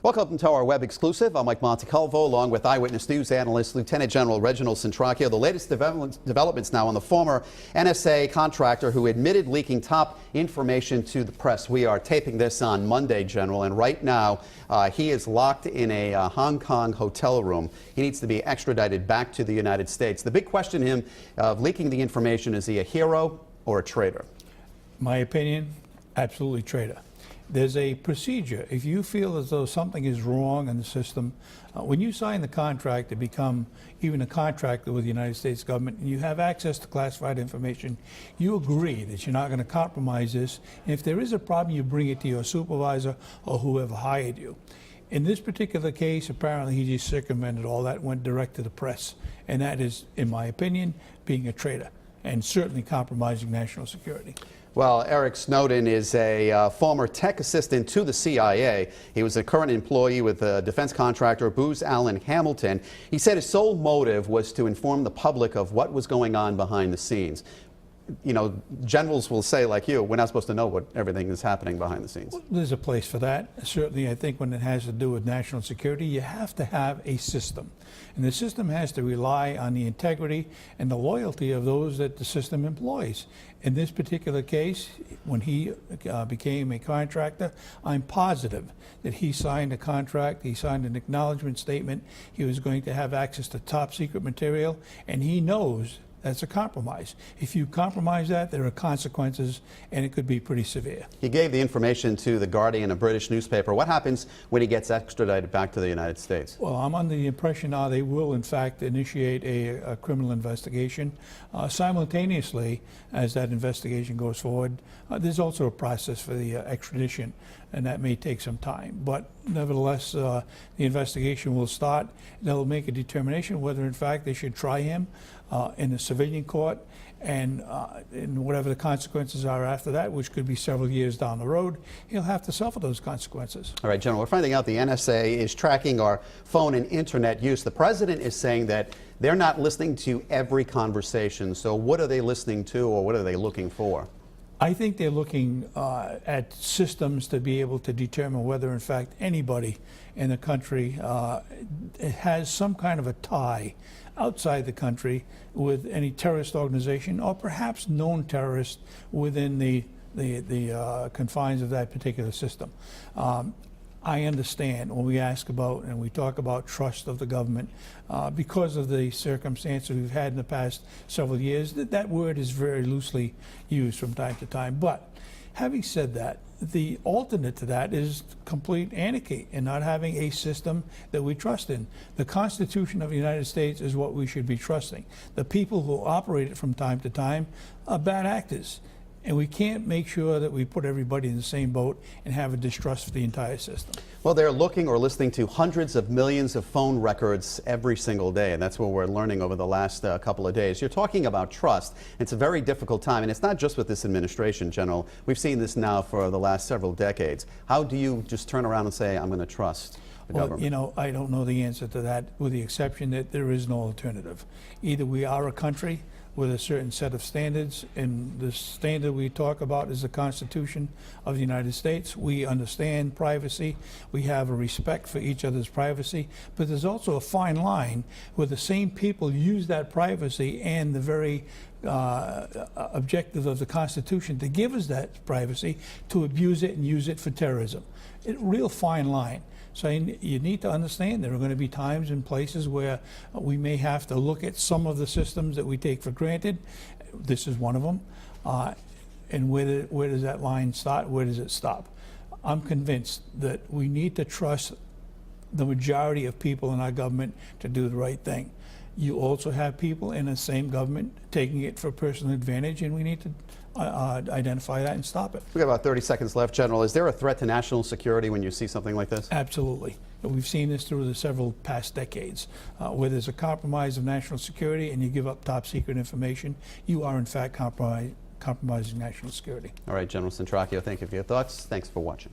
Welcome to our web exclusive. I'm Mike Montecalvo, along with Eyewitness News analyst Lieutenant General Reginald Centracchio. The latest developments now on the former NSA contractor who admitted leaking top information to the press. We are taping this on Monday, General, and right now he is locked in a Hong Kong hotel room. He needs to be extradited back to the United States. The big question him of leaking the information, is he a hero or a traitor? My opinion, absolutely traitor. There's a procedure. If you feel as though something is wrong in the system, when you sign the contract to become even a contractor with the United States government and you have access to classified information, you agree that you're not going to compromise this. And if there is a problem, you bring it to your supervisor or whoever hired you. In this particular case, apparently he just circumvented all that, went direct to the press. And that is, in my opinion, being a traitor and certainly compromising national security. Well, Eric Snowden is a former tech assistant to the CIA. He was a current employee with defense contractor Booz Allen Hamilton. He said his sole motive was to inform the public of what was going on behind the scenes. You know, generals will say, like you, we're not supposed to know what everything is happening behind the scenes. Well, there's a place for that. Certainly, I think when it has to do with national security, you have to have a system. And the system has to rely on the integrity and the loyalty of those that the system employs. In this particular case, when he became a contractor, I'm positive that he signed a contract, he signed an acknowledgement statement, he was going to have access to top secret material, and he knows that's a compromise. If you compromise that, there are consequences, and it could be pretty severe. He gave the information to The Guardian, a British newspaper. What happens when he gets extradited back to the United States? Well, I'm under the impression now they will, in fact, initiate a criminal investigation. Simultaneously, as that investigation goes forward, there's also a process for the extradition, and that may take some time. But nevertheless, the investigation will start. They'll make a determination whether, in fact, they should try him in a civilian court, and whatever the consequences are after that, which could be several years down the road, he'll have to suffer those consequences. All right, General, we're finding out the NSA is tracking our phone and internet use. The president is saying that they're not listening to every conversation. So what are they listening to, or what are they looking for? I think they're looking at systems to be able to determine whether, in fact, anybody in the country has some kind of a tie outside the country with any terrorist organization, or perhaps known terrorists within the confines of that particular system. I understand when we ask about and we talk about trust of the government, because of the circumstances we've had in the past several years, that word is very loosely used from time to time. But having said that, the alternate to that is complete anarchy and not having a system that we trust in. The Constitution of the United States is what we should be trusting. The people who operate it from time to time are bad actors. And we can't make sure that we put everybody in the same boat and have a distrust for the entire system. Well, they're looking or listening to hundreds of millions of phone records every single day, and that's what we're learning over the last couple of days. You're talking about trust. It's a very difficult time, and it's not just with this administration, General. We've seen this now for the last several decades. How do you just turn around and say, I'm going to trust the government? You know, I don't know the answer to that, with the exception that there is no alternative. Either we are a country with a certain set of standards, and the standard we talk about is the Constitution of the United States. We understand privacy. We have a respect for each other's privacy, but there's also a fine line where the same people use that privacy and the very objective of the Constitution to give us that privacy to abuse it and use it for terrorism. A real fine line. So you need to understand there are going to be times and places where we may have to look at some of the systems that we take for granted. This is one of them. And where does that line start? Where does it stop? I'm convinced that we need to trust the majority of people in our government to do the right thing. You also have people in the same government taking it for personal advantage, and we need to identify that and stop it. We've got about 30 seconds left, General. Is there a threat to national security when you see something like this? Absolutely. We've seen this through the several past decades. Where there's a compromise of national security and you give up top secret information, you are in fact compromising national security. All right, General Centracchio, thank you for your thoughts. Thanks for watching.